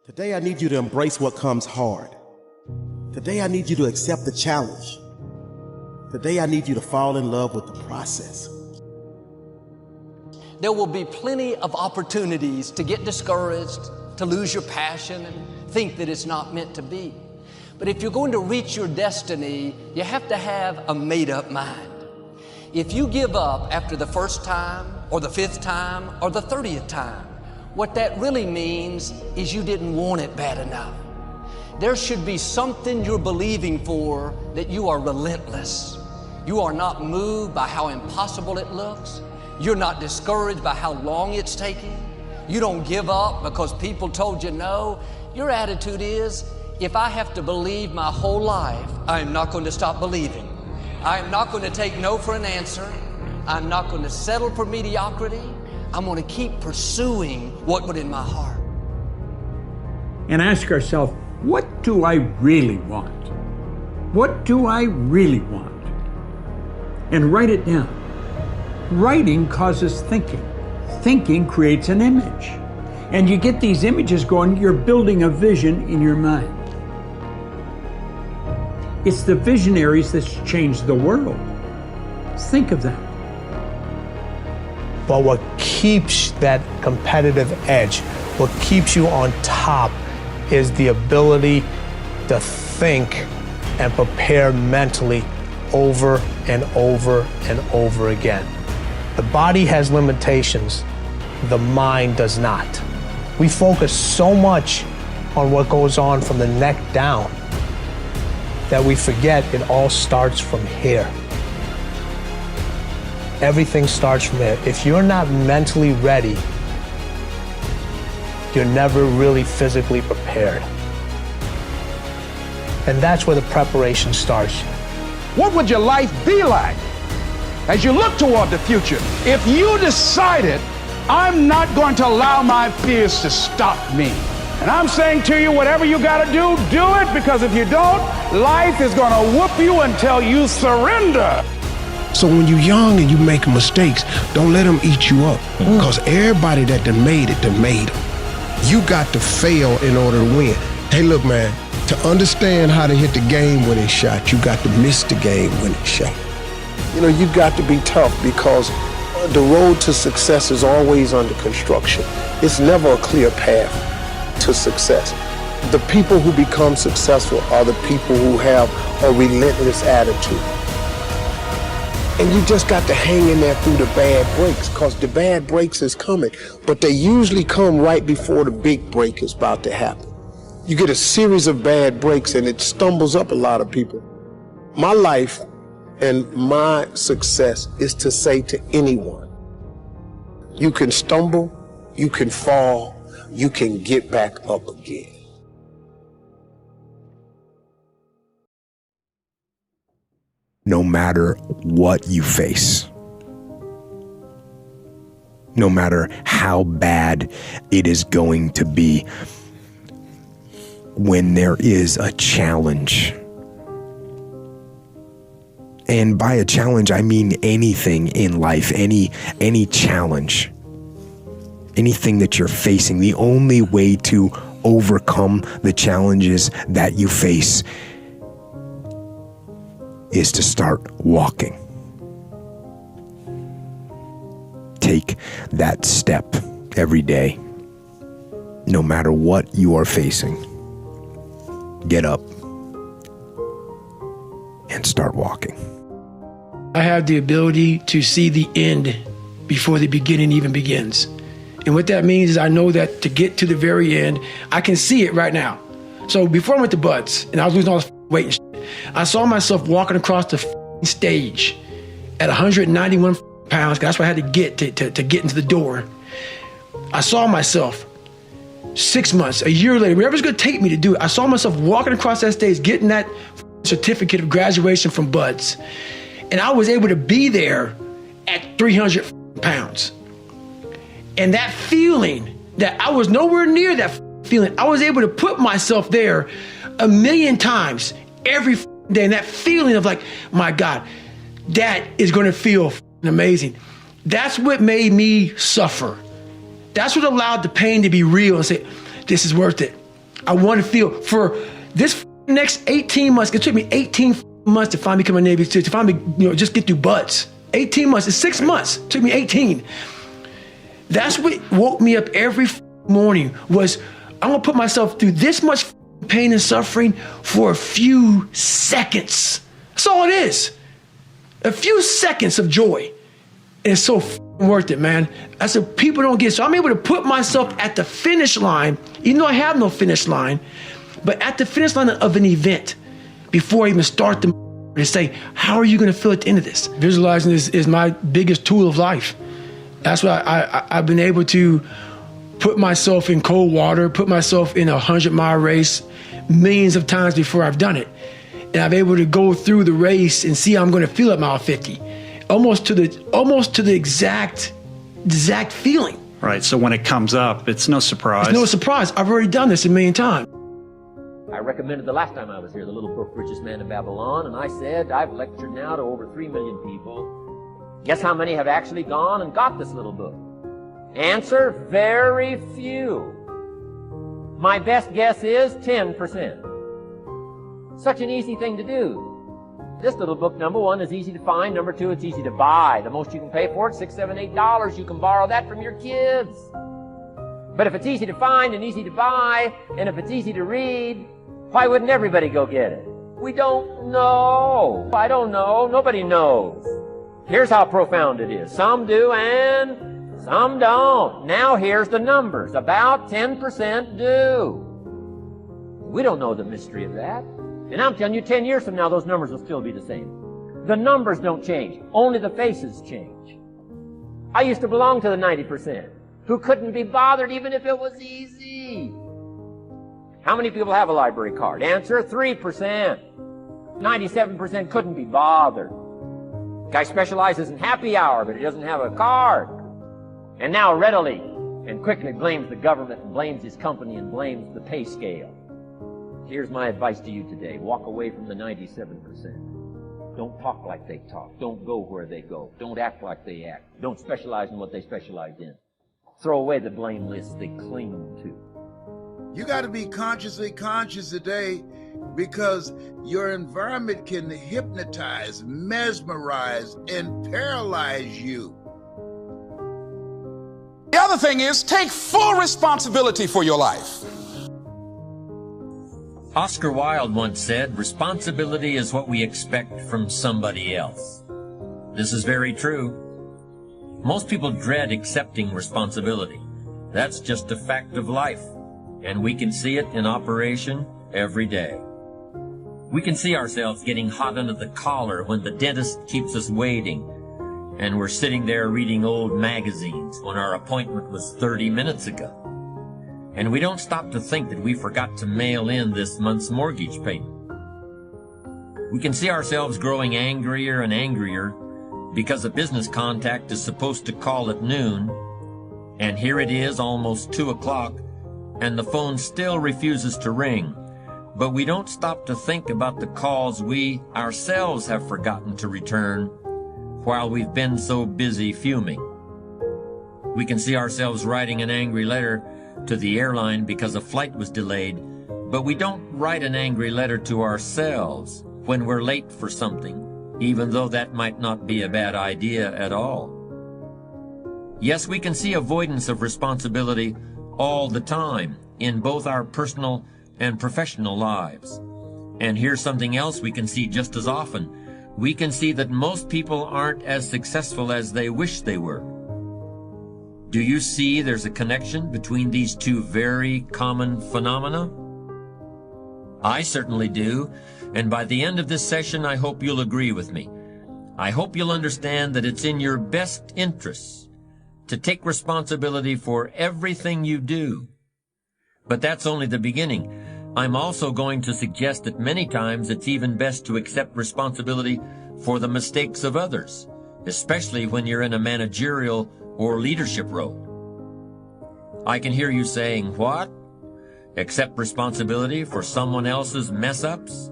Today I need you to embrace what comes hard. Today I need you to accept the challenge. Today I need you to fall in love with the process. There will be plenty of opportunities to get discouraged, to lose your passion and think that it's not meant to be. But if you're going to reach your destiny, you have to have a made-up mind. If you give up after the first time or the 5th time or the 30th time, what that really means is you didn't want it bad enough. There should be something you're believing for, that you are relentless. You are not moved by how impossible it looks. You're not discouraged by how long it's taking. You don't give up because people told you no. Your attitude is, if I have to believe my whole life, I am not going to stop believing. I am not going to take no for an answer. I'm not going to settle for mediocrity. I'm going to keep pursuing what was in my heart. And ask ourselves, what do I really want? What do I really want? And write it down. Writing causes thinking. Thinking creates an image. And you get these images going, you're building a vision in your mind. It's the visionaries that's changed the world. Think of that. But what keeps that competitive edge, what keeps you on top, is the ability to think and prepare mentally over and over and over again. The body has limitations, the mind does not. We focus so much on what goes on from the neck down that we forget it all starts from here. Everything starts from here. If you're not mentally ready, you're never really physically prepared. And that's where the preparation starts. What would your life be like as you look toward the future if you decided, I'm not going to allow my fears to stop me? And I'm saying to you, whatever you got to do it, because if you don't, life is going to whoop you until you surrender. So when you're young and you make mistakes, don't let them eat you up. Because everybody that done made it. You got to fail in order to win. Hey, look, man, to understand how to hit the game-winning shot, you got to miss the game-winning shot. You know, you got to be tough, because the road to success is always under construction. It's never a clear path to success. The people who become successful are the people who have a relentless attitude. And you just got to hang in there through the bad breaks, because the bad breaks is coming, but they usually come right before the big break is about to happen. You get a series of bad breaks and it stumbles up a lot of people. My life and my success is to say to anyone, you can stumble, you can fall, you can get back up again. No matter what you face, no matter how bad it is going to be, when there is a challenge, and by a challenge I mean anything in life, any challenge, anything that you're facing, the only way to overcome the challenges that you face is to start walking. Take that step every day, no matter what you are facing. Get up and start walking. I have the ability to see the end before the beginning even begins. And what that means is I know that to get to the very end, I can see it right now. So before I went to Buds and I was losing all this weight and shit, I saw myself walking across the stage at 191 pounds, because that's what I had to get to get into the door. I saw myself 6 months, a year later, whatever it's going to take me to do it, I saw myself walking across that stage, getting that certificate of graduation from Buds. And I was able to be there at 300 pounds. And that feeling, that I was nowhere near that feeling, I was able to put myself there 1,000,000 times every day. And that feeling of like, my God, that is going to feel amazing. That's what made me suffer. That's what allowed the pain to be real and say, this is worth it. I want to feel for this next 18 months. It took me 18 months to finally become a Navy SEAL, to finally, just get through buds. 18 months, it's 6 months. It took me 18. That's what woke me up every morning was, I'm gonna put myself through this much pain and suffering for a few seconds. That's all it is. A few seconds of joy. And it's so worth it, man. That's what people don't get. So I'm able to put myself at the finish line, even though I have no finish line, but at the finish line of an event before I even start the to say, how are you gonna feel at the end of this? Visualizing is my biggest tool of life. That's why I've been able to put myself in cold water, put myself in a 100-mile race millions of times before I've done it. And I'm able to go through the race and see how I'm going to feel at mile 50, almost to the exact feeling. Right. So when it comes up, it's no surprise. It's no surprise. I've already done this a million times. I recommended the last time I was here, the little book, Richest Man in Babylon, and I said, I've lectured now to over 3 million people. Guess how many have actually gone and got this little book? Answer, very few. My best guess is 10%. Such an easy thing to do. This little book, number one, is easy to find. Number two, it's easy to buy. The most you can pay for it, $6, $7, $8. You can borrow that from your kids. But if it's easy to find and easy to buy, and if it's easy to read, why wouldn't everybody go get it? We don't know. I don't know. Nobody knows. Here's how profound it is. Some do and some don't. Now here's the numbers. About 10% do. We don't know the mystery of that. And I'm telling you, 10 years from now, those numbers will still be the same. The numbers don't change. Only the faces change. I used to belong to the 90% who couldn't be bothered even if it was easy. How many people have a library card? Answer, 3%. 97% couldn't be bothered. Guy specializes in happy hour, but he doesn't have a card. And now readily and quickly blames the government and blames his company and blames the pay scale. Here's my advice to you today. Walk away from the 97%. Don't talk like they talk. Don't go where they go. Don't act like they act. Don't specialize in what they specialize in. Throw away the blame lists they cling to. You got to be consciously conscious today, because your environment can hypnotize, mesmerize, and paralyze you. The other thing is, take full responsibility for your life. Oscar Wilde once said, responsibility is what we expect from somebody else. This is very true. Most people dread accepting responsibility. That's just a fact of life, and we can see it in operation every day. We can see ourselves getting hot under the collar when the dentist keeps us waiting, and we're sitting there reading old magazines when our appointment was 30 minutes ago. And we don't stop to think that we forgot to mail in this month's mortgage payment. We can see ourselves growing angrier and angrier because a business contact is supposed to call at noon, and here it is almost 2 o'clock, and the phone still refuses to ring. But we don't stop to think about the calls we ourselves have forgotten to return while we've been so busy fuming. We can see ourselves writing an angry letter to the airline because a flight was delayed, but we don't write an angry letter to ourselves when we're late for something, even though that might not be a bad idea at all. Yes, we can see avoidance of responsibility all the time in both our personal and professional lives. And here's something else we can see just as often. We can see that most people aren't as successful as they wish they were. Do you see there's a connection between these two very common phenomena? I certainly do, and by the end of this session, I hope you'll agree with me. I hope you'll understand that it's in your best interests to take responsibility for everything you do. But that's only the beginning. I'm also going to suggest that many times it's even best to accept responsibility for the mistakes of others, especially when you're in a managerial or leadership role. I can hear you saying, what? Accept responsibility for someone else's mess-ups?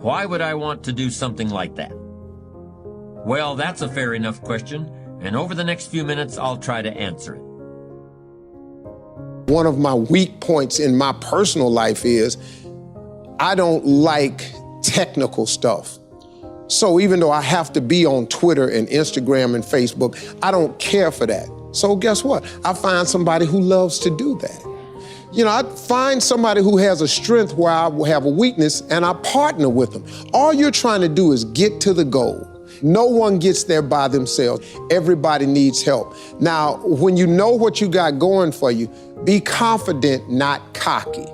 Why would I want to do something like that? Well, that's a fair enough question, and over the next few minutes I'll try to answer it. One of my weak points in my personal life is I don't like technical stuff. So even though I have to be on Twitter and Instagram and Facebook, I don't care for that. So guess what? I find somebody who loves to do that. You know, I find somebody who has a strength where I will have a weakness, and I partner with them. All you're trying to do is get to the goal. No one gets there by themselves. Everybody needs help. Now, when you know what you got going for you, be confident, not cocky.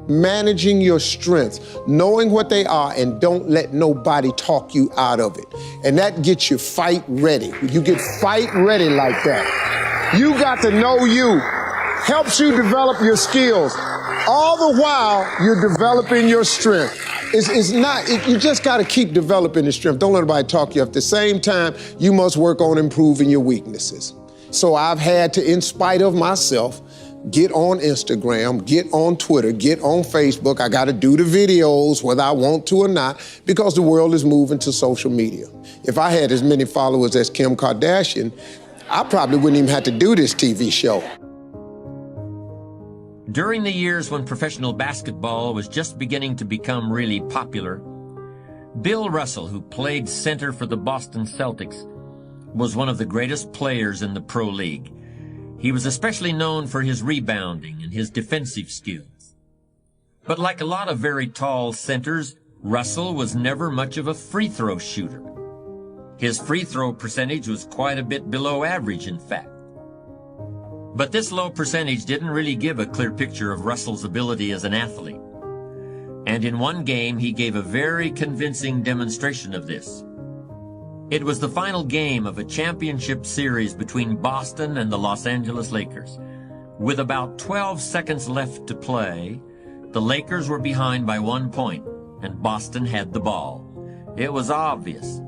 Managing your strengths, knowing what they are, and don't let nobody talk you out of it. And that gets you fight ready. You get fight ready like that. You got to know you. Helps you develop your skills. All the while, you're developing your strength. You just got to keep developing the strength. Don't let anybody talk you up. At the same time, you must work on improving your weaknesses. So I've had to, in spite of myself, get on Instagram, get on Twitter, get on Facebook. I got to do the videos whether I want to or not because the world is moving to social media. If I had as many followers as Kim Kardashian, I probably wouldn't even have to do this TV show. During the years when professional basketball was just beginning to become really popular, Bill Russell, who played center for the Boston Celtics, was one of the greatest players in the Pro League. He was especially known for his rebounding and his defensive skills. But like a lot of very tall centers, Russell was never much of a free throw shooter. His free throw percentage was quite a bit below average, in fact. But this low percentage didn't really give a clear picture of Russell's ability as an athlete. And in one game, he gave a very convincing demonstration of this. It was the final game of a championship series between Boston and the Los Angeles Lakers. With about 12 seconds left to play, the Lakers were behind by 1 point, and Boston had the ball. It was obvious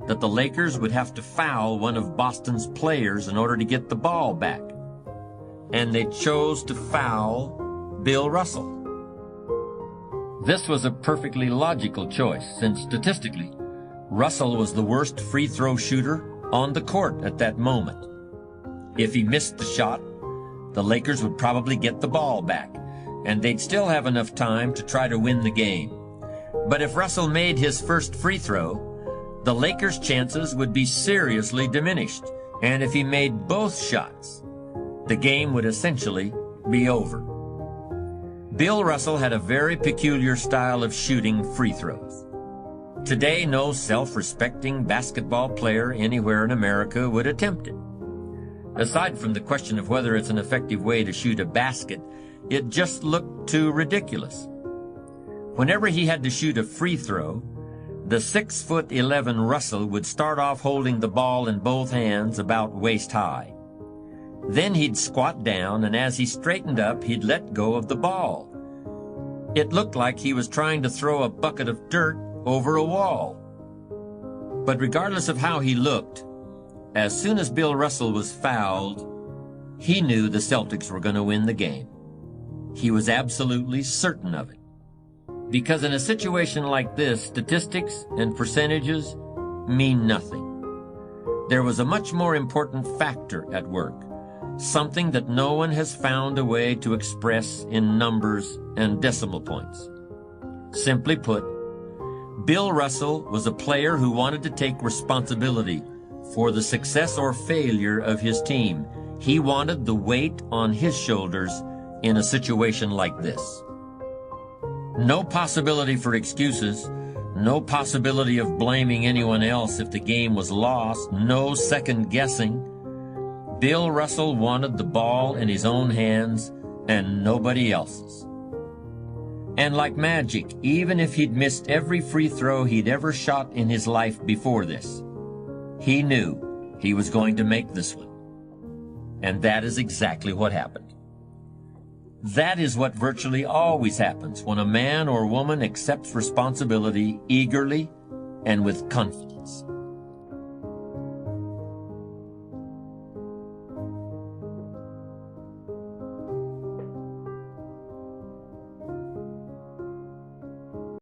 that the Lakers would have to foul one of Boston's players in order to get the ball back. And they chose to foul Bill Russell. This was a perfectly logical choice, since statistically, Russell was the worst free throw shooter on the court at that moment. If he missed the shot, the Lakers would probably get the ball back, and they'd still have enough time to try to win the game. But if Russell made his first free throw, the Lakers' chances would be seriously diminished, and if he made both shots, the game would essentially be over. Bill Russell had a very peculiar style of shooting free throws. Today, no self-respecting basketball player anywhere in America would attempt it. Aside from the question of whether it's an effective way to shoot a basket, it just looked too ridiculous. Whenever he had to shoot a free throw, the 6'11" Russell would start off holding the ball in both hands about waist high. Then he'd squat down, and as he straightened up, he'd let go of the ball. It looked like he was trying to throw a bucket of dirt over a wall. But regardless of how he looked, as soon as Bill Russell was fouled, he knew the Celtics were going to win the game. He was absolutely certain of it. Because in a situation like this, statistics and percentages mean nothing. There was a much more important factor at work, something that no one has found a way to express in numbers and decimal points. Simply put, Bill Russell was a player who wanted to take responsibility for the success or failure of his team. He wanted the weight on his shoulders in a situation like this. No possibility for excuses, no possibility of blaming anyone else if the game was lost, no second guessing. Bill Russell wanted the ball in his own hands and nobody else's. And like magic, even if he'd missed every free throw he'd ever shot in his life before this, he knew he was going to make this one. And that is exactly what happened. That is what virtually always happens when a man or woman accepts responsibility eagerly and with confidence.